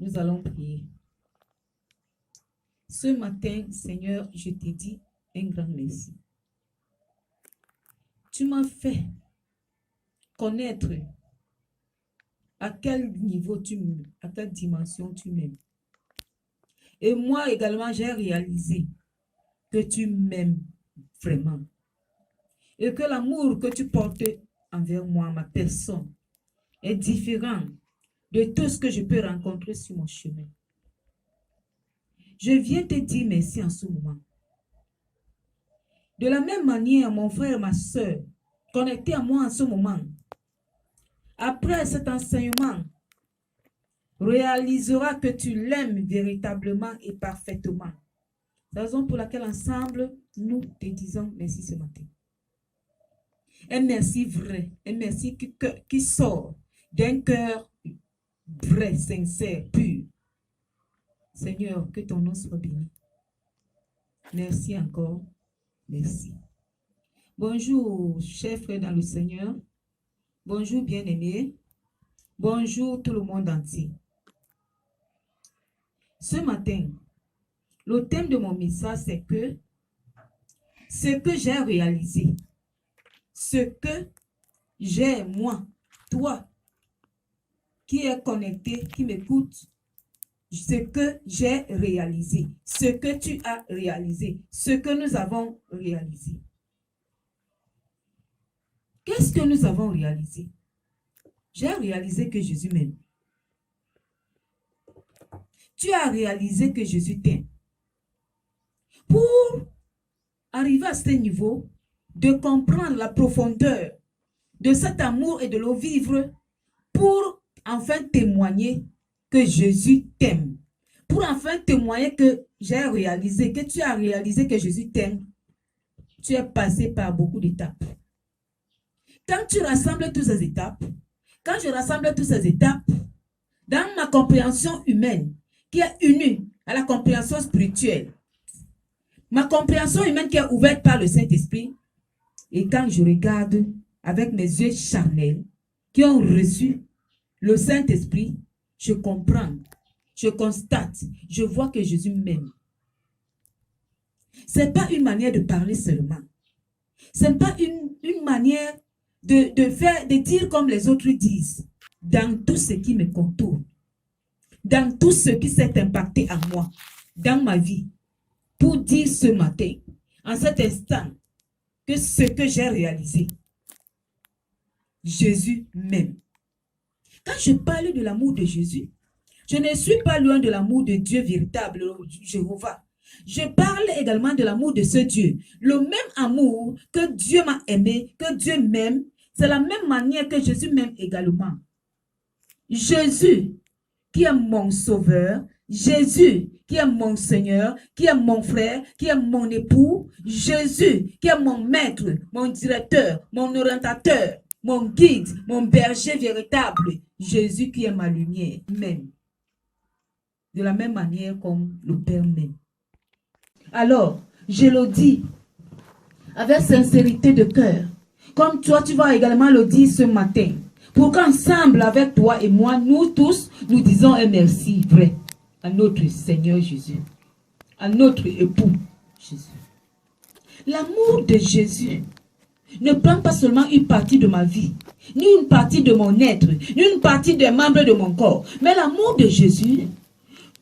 Nous allons prier. Ce matin, Seigneur, je te dis un grand merci. Tu m'as fait connaître à quel niveau tu m'aimes, à quelle dimension tu m'aimes. Et moi également, j'ai réalisé que tu m'aimes vraiment. Et que l'amour que tu portes envers moi, ma personne, est différent de tout ce que je peux rencontrer sur mon chemin. Je viens te dire merci en ce moment. De la même manière, mon frère et ma soeur, connectés à moi en ce moment, après cet enseignement, réalisera que tu l'aimes véritablement et parfaitement. C'est la raison pour laquelle ensemble, nous te disons merci ce matin. Un merci vrai, un merci qui sort d'un cœur vrai, sincère, pur. Seigneur, que ton nom soit béni. Merci encore. Merci. Bonjour, chers frères dans le Seigneur. Bonjour, bien-aimés. Bonjour, tout le monde entier. Ce matin, le thème de mon message, c'est que ce que j'ai réalisé, ce que j'ai, moi, toi, qui est connecté, qui m'écoute, ce que j'ai réalisé, ce que tu as réalisé, ce que nous avons réalisé. Qu'est-ce que nous avons réalisé? J'ai réalisé que Jésus m'aime. Tu as réalisé que Jésus t'aime. Pour arriver à ce niveau, de comprendre la profondeur de cet amour et de le vivre, pour enfin témoigner que Jésus t'aime. Pour enfin témoigner que j'ai réalisé, que tu as réalisé que Jésus t'aime, tu es passé par beaucoup d'étapes. Quand tu rassembles toutes ces étapes, quand je rassemble toutes ces étapes, dans ma compréhension humaine, qui est unie à la compréhension spirituelle, ma compréhension humaine qui est ouverte par le Saint-Esprit, et quand je regarde avec mes yeux charnels, qui ont reçu le Saint-Esprit, je comprends, je constate, je vois que Jésus m'aime. Ce n'est pas une manière de parler seulement. Ce n'est pas une manière de dire comme les autres disent. Dans tout ce qui me contourne, dans tout ce qui s'est impacté en moi, dans ma vie, pour dire ce matin, en cet instant, que ce que j'ai réalisé, Jésus m'aime. Quand je parle de l'amour de Jésus, je ne suis pas loin de l'amour de Dieu véritable, Jéhovah. Je parle également de l'amour de ce Dieu. Le même amour que Dieu m'a aimé, que Dieu m'aime, c'est la même manière que Jésus m'aime également. Jésus, qui est mon sauveur, Jésus, qui est mon Seigneur, qui est mon frère, qui est mon époux, Jésus, qui est mon maître, mon directeur, mon orientateur, mon guide, mon berger véritable, Jésus qui est ma lumière, même. De la même manière comme le Père m'aime. Alors, je le dis avec sincérité de cœur, comme toi tu vas également le dire ce matin, pour qu'ensemble avec toi et moi, nous tous, nous disons un merci vrai à notre Seigneur Jésus, à notre époux Jésus. L'amour de Jésus ne prend pas seulement une partie de ma vie, ni une partie de mon être, ni une partie des membres de mon corps, mais l'amour de Jésus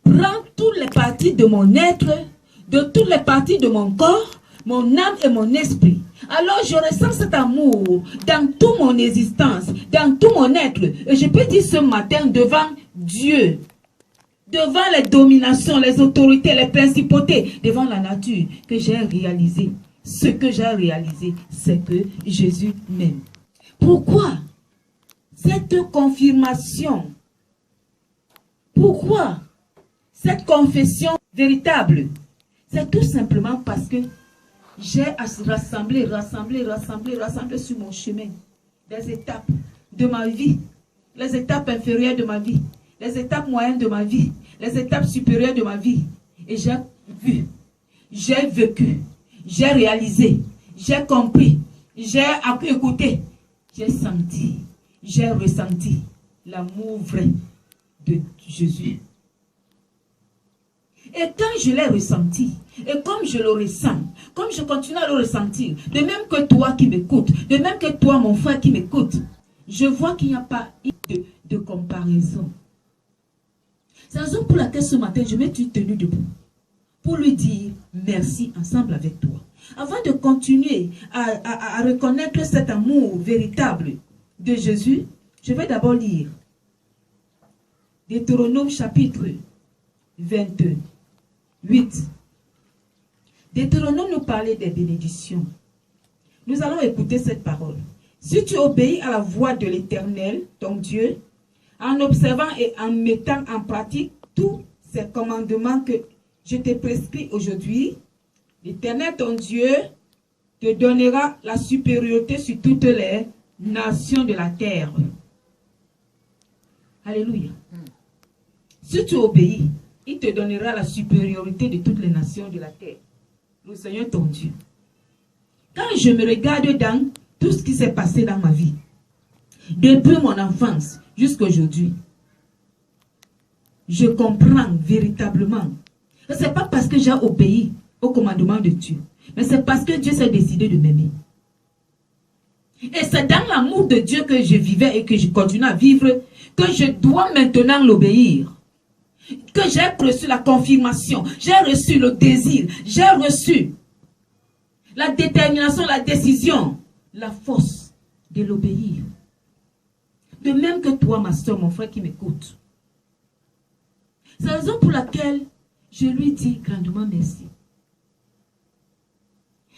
prend toutes les parties de mon être, de toutes les parties de mon corps, mon âme et mon esprit. Alors je ressens cet amour dans toute mon existence, dans tout mon être. Et je peux dire ce matin devant Dieu, devant les dominations, les autorités, les principautés, devant la nature, que j'ai réalisé. Ce que j'ai réalisé, c'est que Jésus m'aime. Pourquoi cette confirmation? Pourquoi cette confession véritable? C'est tout simplement parce que j'ai rassemblé sur mon chemin des étapes de ma vie, les étapes inférieures de ma vie, les étapes moyennes de ma vie, les étapes supérieures de ma vie. Et j'ai vu, j'ai vécu, j'ai réalisé, j'ai compris, j'ai écouté, j'ai senti, j'ai ressenti l'amour vrai de Jésus Et quand je l'ai ressenti, et comme je le ressens, comme je continue à le ressentir, de même que toi qui m'écoutes, de même que toi, mon frère qui m'écoute, je vois qu'il n'y a pas de comparaison. C'est la raison pour laquelle ce matin, je me suis tenu debout pour lui dire merci ensemble avec toi. Avant de continuer à reconnaître cet amour véritable de Jésus, je vais d'abord lire Deutéronome chapitre 28. Deutéronome nous parlait des bénédictions. Nous allons écouter cette parole. Si tu obéis à la voix de l'Éternel, ton Dieu, en observant et en mettant en pratique tous ces commandements que je t'ai prescrits aujourd'hui, l'Éternel, ton Dieu, te donnera la supériorité sur toutes les nations de la terre. Alléluia. Si tu obéis, il te donnera la supériorité de toutes les nations de la terre. Le Seigneur, ton Dieu. Quand je me regarde dans tout ce qui s'est passé dans ma vie, depuis mon enfance jusqu'à aujourd'hui, je comprends véritablement. Ce n'est pas parce que j'ai obéi au commandement de Dieu, mais c'est parce que Dieu s'est décidé de m'aimer. Et c'est dans l'amour de Dieu que je vivais et que je continue à vivre que je dois maintenant l'obéir. Que j'ai reçu la confirmation, j'ai reçu le désir, j'ai reçu la détermination, la décision, la force de l'obéir. De même que toi, ma soeur, mon frère qui m'écoute. C'est la raison pour laquelle je lui dis grandement merci.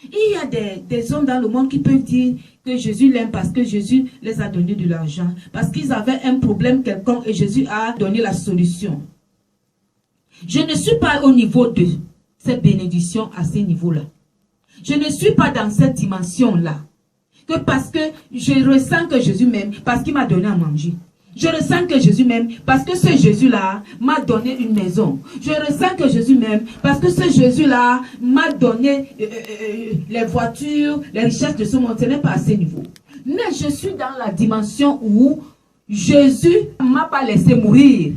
Il y a des hommes dans le monde qui peuvent dire que Jésus l'aime parce que Jésus les a donné de l'argent, parce qu'ils avaient un problème quelconque et Jésus a donné la solution. Je ne suis pas au niveau de cette bénédiction à ce niveau-là. Je ne suis pas dans cette dimension-là. Que parce que je ressens que Jésus m'aime, parce qu'il m'a donné à manger. Je ressens que Jésus m'aime parce que ce Jésus-là m'a donné une maison. Je ressens que Jésus m'aime parce que ce Jésus-là m'a donné les voitures, les richesses de ce monde. Ce n'est pas à ce niveau. Mais je suis dans la dimension où Jésus ne m'a pas laissé mourir.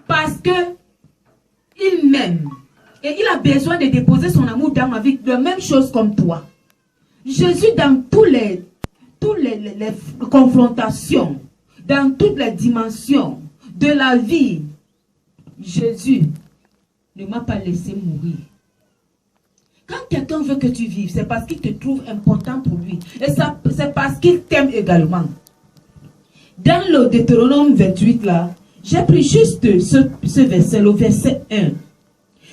Parce que il m'aime. Et il a besoin de déposer son amour dans ma vie. La même chose comme toi. Jésus, dans toutes les confrontations, dans toutes les dimensions de la vie, Jésus ne m'a pas laissé mourir. Quand quelqu'un veut que tu vives, c'est parce qu'il te trouve important pour lui. Et c'est parce qu'il t'aime également. Dans le Deutéronome 28, là, j'ai pris juste ce verset, le verset 1.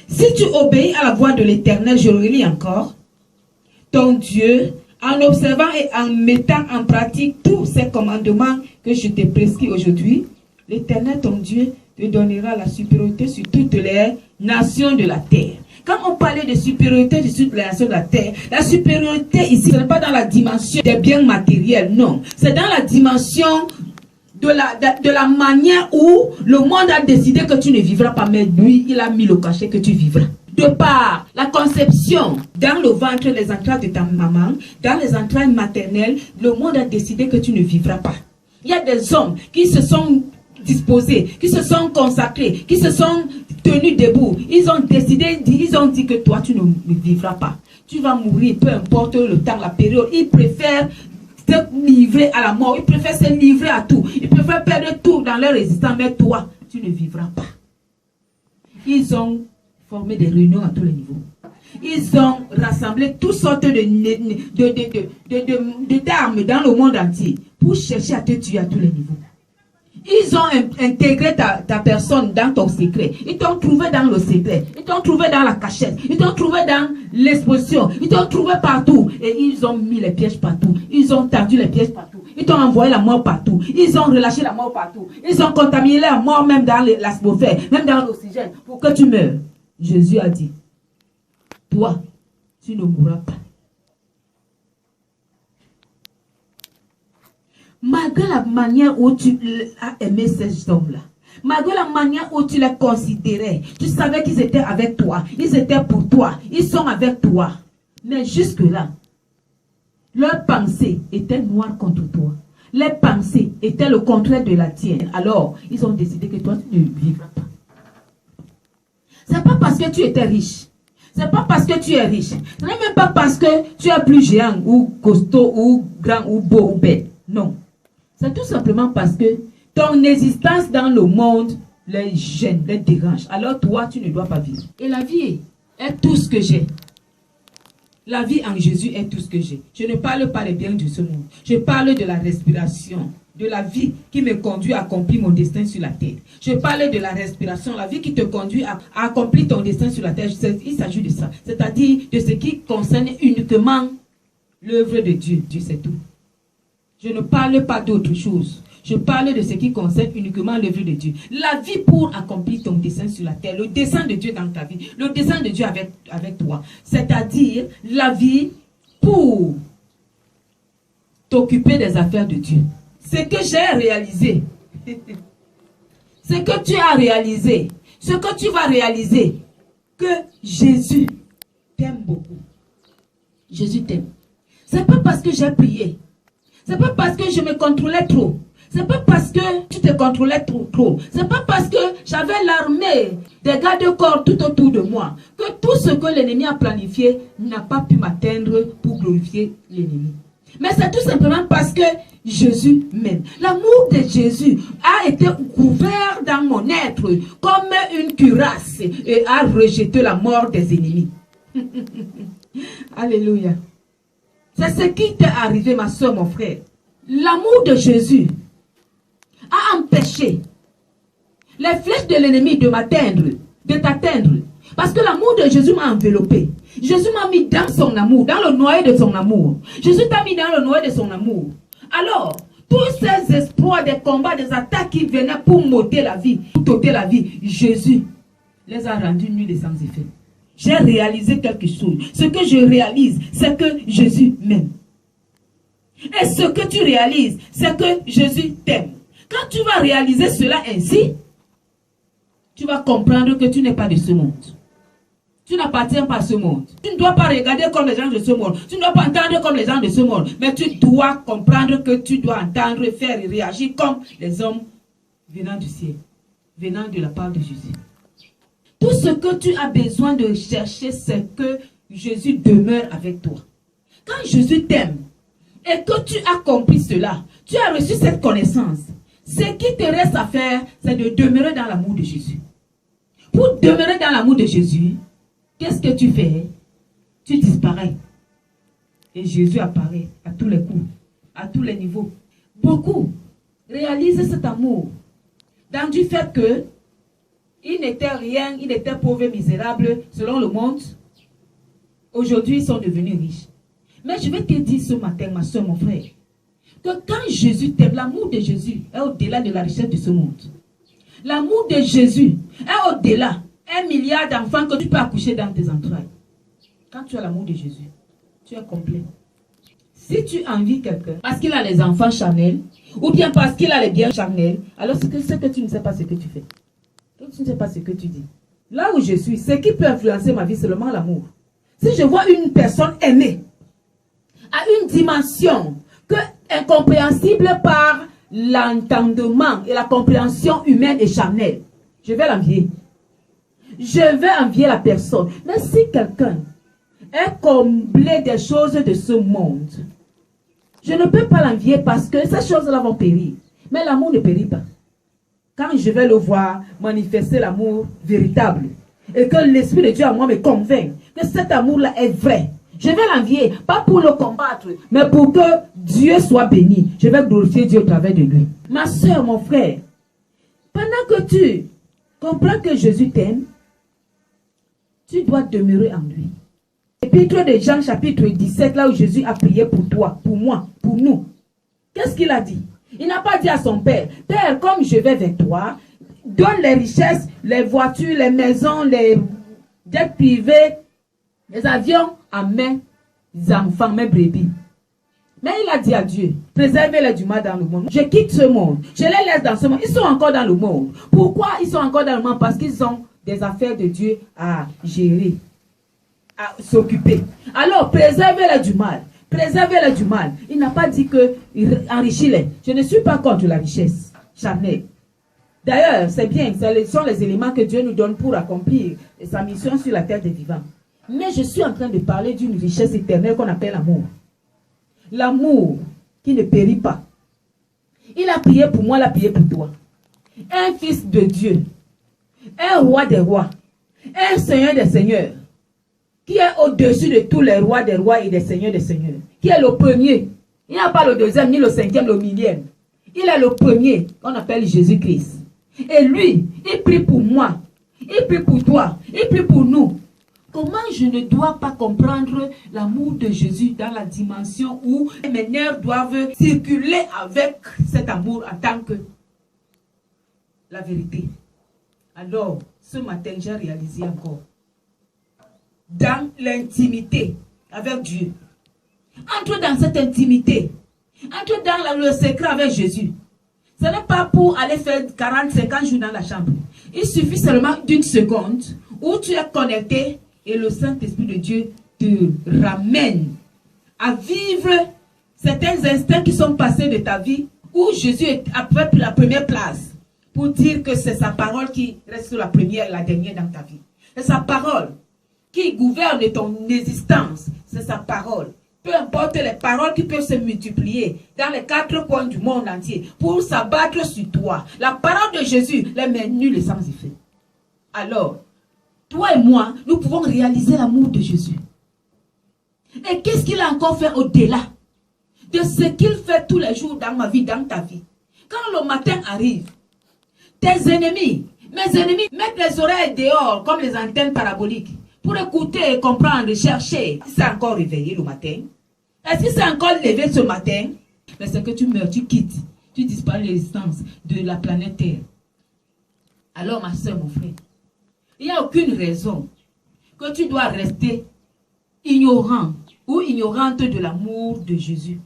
Si tu obéis à la voix de l'Éternel, je le relis encore, ton Dieu, en observant et en mettant en pratique tous ces commandements que je t'ai prescrits aujourd'hui, l'Éternel, ton Dieu, te donnera la supériorité sur toutes les nations de la terre. Quand on parlait de supériorité sur toutes les nations de la supériorité ici, ce n'est pas dans la dimension des biens matériels, non. C'est dans la dimension de la manière où le monde a décidé que tu ne vivras pas, mais lui, il a mis le cachet que tu vivras. De par la conception dans le ventre, les entrailles de ta maman, dans les entrailles maternelles, le monde a décidé que tu ne vivras pas. Il y a des hommes qui se sont disposés, qui se sont consacrés, qui se sont tenus debout. Ils ont décidé, ils ont dit que toi, tu ne vivras pas. Tu vas mourir, peu importe le temps, la période. Ils préfèrent se livrer à la mort. Ils préfèrent se livrer à tout. Ils préfèrent perdre tout dans leur résistance. Mais toi, tu ne vivras pas. Ils ont formé des réunions à tous les niveaux. Ils ont rassemblé toutes sortes d'armes dans le monde entier pour chercher à te tuer à tous les niveaux. Ils ont intégré ta personne dans ton secret. Ils t'ont trouvé dans le secret. Ils t'ont trouvé dans la cachette. Ils t'ont trouvé dans l'exposition. Ils t'ont trouvé partout. Et ils ont mis les pièges partout. Ils ont tendu les pièges partout. Ils t'ont envoyé la mort partout. Ils ont relâché la mort partout. Ils ont contaminé la mort même dans l'atmosphère, même dans l'oxygène, pour que tu meurs. Jésus a dit, toi, tu ne mourras pas. Malgré la manière où tu as aimé ces hommes-là, malgré la manière où tu les considérais, tu savais qu'ils étaient avec toi, ils étaient pour toi, ils sont avec toi. Mais jusque-là, leurs pensées étaient noires contre toi. Les pensées étaient le contraire de la tienne. Alors, ils ont décidé que toi, tu ne vivras pas. C'est pas parce que tu étais riche. C'est pas parce que tu es riche. Ce n'est même pas parce que tu es plus géant ou costaud ou grand ou beau ou bête. Non. C'est tout simplement parce que ton existence dans le monde les gêne, les dérange. Alors toi, tu ne dois pas vivre. Et la vie est tout ce que j'ai. La vie en Jésus est tout ce que j'ai. Je ne parle pas des biens de ce monde. Je parle de la respiration, de la vie qui me conduit à accomplir mon destin sur la terre. Je parle de la respiration, la vie qui te conduit à accomplir ton destin sur la terre. Il s'agit de ça. C'est-à-dire de ce qui concerne uniquement l'œuvre de Dieu. Dieu, c'est tout. Je ne parle pas d'autre chose. Je parle de ce qui concerne uniquement l'œuvre de Dieu. La vie pour accomplir ton dessein sur la terre. Le dessein de Dieu dans ta vie. Le dessein de Dieu avec toi. C'est-à-dire la vie pour t'occuper des affaires de Dieu. Ce que j'ai réalisé. Ce que tu as réalisé. Ce que tu vas réaliser. Que Jésus t'aime beaucoup. Jésus t'aime. C'est pas parce que j'ai prié. C'est pas parce que je me contrôlais trop. C'est pas parce que tu te contrôlais trop. C'est pas parce que j'avais l'armée des garde-corps tout autour de moi que tout ce que l'ennemi a planifié n'a pas pu m'atteindre pour glorifier l'ennemi. Mais c'est tout simplement parce que Jésus m'aime. L'amour de Jésus a été couvert dans mon être comme une cuirasse et a rejeté la mort des ennemis. Alléluia. C'est ce qui t'est arrivé, ma soeur, mon frère. L'amour de Jésus a empêché les flèches de l'ennemi de t'atteindre. Parce que l'amour de Jésus m'a enveloppé. Jésus m'a mis dans son amour, dans le noyau de son amour. Jésus t'a mis dans le noyau de son amour. Alors, tous ces espoirs, des combats, des attaques qui venaient pour m'ôter la vie, pour t'ôter la vie, Jésus les a rendus nuls et sans effet. J'ai réalisé quelque chose. Ce que je réalise, c'est que Jésus m'aime. Et ce que tu réalises, c'est que Jésus t'aime. Quand tu vas réaliser cela ainsi, tu vas comprendre que tu n'es pas de ce monde. Tu n'appartiens pas à ce monde. Tu ne dois pas regarder comme les gens de ce monde. Tu ne dois pas entendre comme les gens de ce monde. Mais tu dois comprendre que tu dois entendre, faire et réagir comme les hommes venant du ciel, venant de la part de Jésus. Tout ce que tu as besoin de chercher, c'est que Jésus demeure avec toi. Quand Jésus t'aime et que tu as compris cela, tu as reçu cette connaissance. Ce qui te reste à faire, c'est de demeurer dans l'amour de Jésus. Pour demeurer dans l'amour de Jésus, qu'est-ce que tu fais? Tu disparais. Et Jésus apparaît à tous les coups, à tous les niveaux. Beaucoup réalisent cet amour dans du fait que ils n'étaient rien, ils étaient pauvres et misérables selon le monde. Aujourd'hui, ils sont devenus riches. Mais je vais te dire ce matin, ma soeur, mon frère, que quand Jésus t'aime, l'amour de Jésus est au-delà de la richesse de ce monde. L'amour de Jésus est au-delà. 1 milliard d'enfants que tu peux accoucher dans tes entrailles. Quand tu as l'amour de Jésus, tu es complet. Si tu envies quelqu'un parce qu'il a les enfants charnels, ou bien parce qu'il a les biens charnels, alors c'est que tu ne sais pas ce que tu fais. Tu ne sais pas ce que tu dis. Là où je suis, ce qui peut influencer ma vie, c'est seulement l'amour. Si je vois une personne aimée à une dimension incompréhensible par l'entendement et la compréhension humaine et charnelle, je vais l'envier. Je vais envier la personne. Mais si quelqu'un est comblé des choses de ce monde, je ne peux pas l'envier parce que ces choses-là vont périr. Mais l'amour ne périt pas. Quand je vais le voir manifester l'amour véritable et que l'Esprit de Dieu en moi me convainc que cet amour-là est vrai, je vais l'envier, pas pour le combattre, mais pour que Dieu soit béni. Je vais glorifier Dieu au travers de lui. Ma soeur, mon frère, pendant que tu comprends que Jésus t'aime, tu dois demeurer en lui. Épître de Jean chapitre 17, là où Jésus a prié pour toi, pour moi, pour nous. Qu'est-ce qu'il a dit? Il n'a pas dit à son père, Père, comme je vais vers toi, donne les richesses, les voitures, les maisons, les jets privés, les avions à mes enfants, mes brebis. Mais il a dit à Dieu, préservez-les du mal dans le monde. Je quitte ce monde, je les laisse dans ce monde. Ils sont encore dans le monde. Pourquoi ils sont encore dans le monde? Parce qu'ils ont des affaires de Dieu à gérer, à s'occuper. Alors, préservez-les du mal. Préservez-les du mal. Il n'a pas dit que enrichis-les. Je ne suis pas contre la richesse charnelle. D'ailleurs, c'est bien, ce sont les éléments que Dieu nous donne pour accomplir sa mission sur la terre des vivants. Mais je suis en train de parler d'une richesse éternelle qu'on appelle l'amour. L'amour qui ne périt pas. Il a prié pour moi, il a prié pour toi. Un fils de Dieu, un roi des rois, un seigneur des seigneurs, qui est au-dessus de tous les rois des rois et des seigneurs, qui est le premier. Il n'y a pas le deuxième, ni le cinquième, le millième. Il est le premier, qu'on appelle Jésus-Christ. Et lui, il prie pour moi, il prie pour toi, il prie pour nous. Comment je ne dois pas comprendre l'amour de Jésus dans la dimension où mes nerfs doivent circuler avec cet amour en tant que la vérité? Alors, ce matin, j'ai réalisé encore. Dans l'intimité avec Dieu. Entre dans cette intimité. Entre dans le secret avec Jésus. Ce n'est pas pour aller faire 40-50 jours dans la chambre. Il suffit seulement d'une seconde où tu es connecté et le Saint-Esprit de Dieu te ramène à vivre certains instants qui sont passés de ta vie où Jésus a pris la première place pour dire que c'est sa parole qui reste la première et la dernière dans ta vie. C'est sa parole qui gouverne ton existence. C'est sa parole. Peu importe les paroles qui peuvent se multiplier dans les 4 coins du monde entier pour s'abattre sur toi. La parole de Jésus les met nulle et sans effet. Alors, toi et moi, nous pouvons réaliser l'amour de Jésus. Et qu'est-ce qu'il a encore fait au-delà de ce qu'il fait tous les jours dans ma vie, dans ta vie? Quand le matin arrive, tes ennemis, mes ennemis, mettent les oreilles dehors comme les antennes paraboliques pour écouter, comprendre, chercher. Si c'est encore réveillé le matin, est-ce que c'est encore levé ce matin? Mais c'est que tu meurs, tu quittes, tu disparais de l'existence de la planète Terre. Alors ma soeur, mon frère, il n'y a aucune raison que tu dois rester ignorant ou ignorante de l'amour de Jésus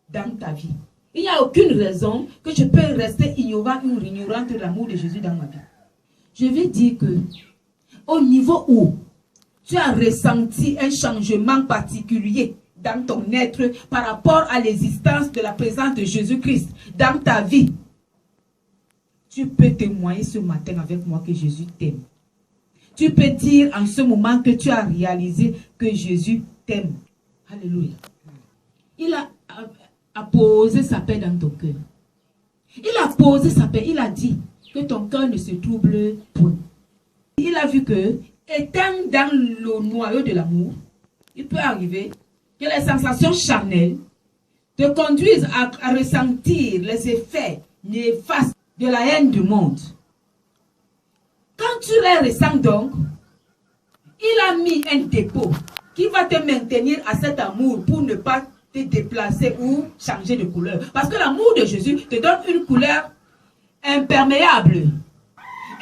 dans ta vie. Il n'y a aucune raison que je peux rester ignorant ou ignorante de l'amour de Jésus dans ma vie. Je vais dire que au niveau où tu as ressenti un changement particulier dans ton être par rapport à l'existence de la présence de Jésus-Christ dans ta vie, tu peux témoigner ce matin avec moi que Jésus t'aime. Tu peux dire en ce moment que tu as réalisé que Jésus t'aime. Alléluia. Il a posé sa paix dans ton cœur. Il a posé sa paix. Il a dit que ton cœur ne se trouble point. Il a vu que, étant dans le noyau de l'amour, il peut arriver que les sensations charnelles te conduisent à ressentir les effets néfastes de la haine du monde. Quand tu les ressens donc, il a mis un dépôt qui va te maintenir à cet amour pour ne pas te déplacer ou changer de couleur. Parce que l'amour de Jésus te donne une couleur imperméable.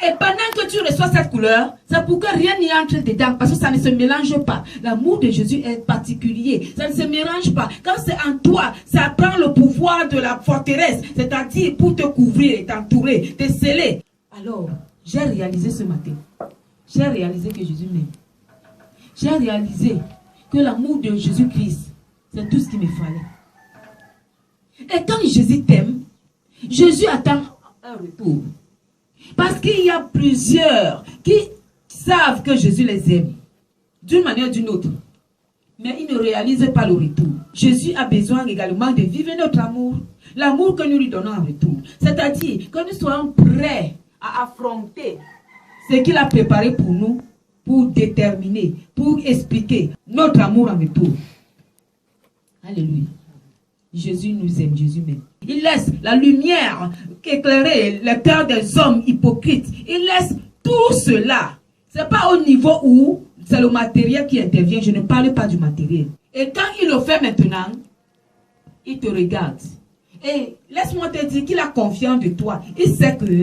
Et pendant que tu reçois cette couleur, c'est pour que rien n'y entre dedans, parce que ça ne se mélange pas. L'amour de Jésus est particulier, ça ne se mélange pas. Quand c'est en toi, ça prend le pouvoir de la forteresse, c'est-à-dire pour te couvrir, t'entourer, te sceller. Alors, j'ai réalisé ce matin, j'ai réalisé que Jésus m'aime. J'ai réalisé que l'amour de Jésus-Christ, c'est tout ce qu'il me fallait. Et quand Jésus t'aime, Jésus attend un retour. Parce qu'il y a plusieurs qui savent que Jésus les aime, d'une manière ou d'une autre. Mais ils ne réalisent pas le retour. Jésus a besoin également de vivre notre amour, l'amour que nous lui donnons en retour. C'est-à-dire que nous soyons prêts à affronter ce qu'il a préparé pour nous, pour déterminer, pour expliquer notre amour en retour. Alléluia. Jésus nous aime, Jésus m'aime. Il laisse la lumière éclairer le cœur des hommes hypocrites. Il laisse tout cela. Ce n'est pas au niveau où c'est le matériel qui intervient. Je ne parle pas du matériel. Et quand il le fait maintenant, il te regarde. Et laisse-moi te dire qu'il a confiance de toi. Il sait que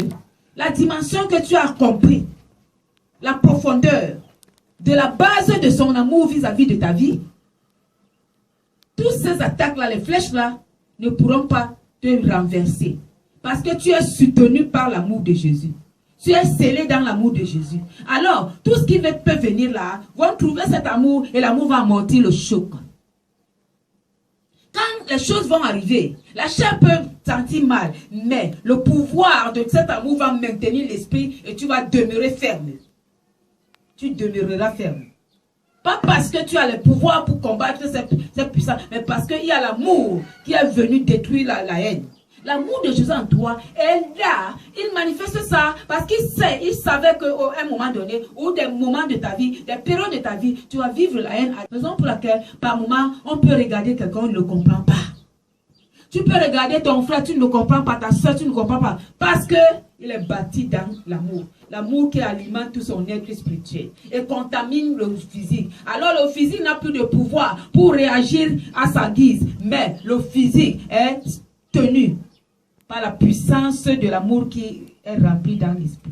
la dimension que tu as compris, la profondeur de la base de son amour vis-à-vis de ta vie, toutes ces attaques-là, les flèches-là, ne pourront pas te renverser. Parce que tu es soutenu par l'amour de Jésus. Tu es scellé dans l'amour de Jésus. Alors, tout ce qui peut venir là, vont trouver cet amour et l'amour va amortir le choc. Quand les choses vont arriver. La chair peut sentir mal, mais le pouvoir de cet amour va maintenir l'esprit et tu vas demeurer ferme. Tu demeureras ferme. Pas parce que tu as le pouvoir pour combattre cette puissance, mais parce qu'il y a l'amour qui est venu détruire la haine. L'amour de Jésus en toi est là. Il manifeste ça parce qu'il savait qu'à un moment donné, ou des moments de ta vie, des périodes de ta vie, tu vas vivre la haine. Raison pour laquelle, par moment, on peut regarder quelqu'un, on ne le comprend pas. Tu peux regarder ton frère, tu ne le comprends pas, ta soeur, tu ne le comprends pas. Parce qu'il est bâti dans l'amour. L'amour qui alimente tout son être spirituel et contamine le physique. Alors le physique n'a plus de pouvoir pour réagir à sa guise. Mais le physique est tenu par la puissance de l'amour qui est rempli dans l'esprit.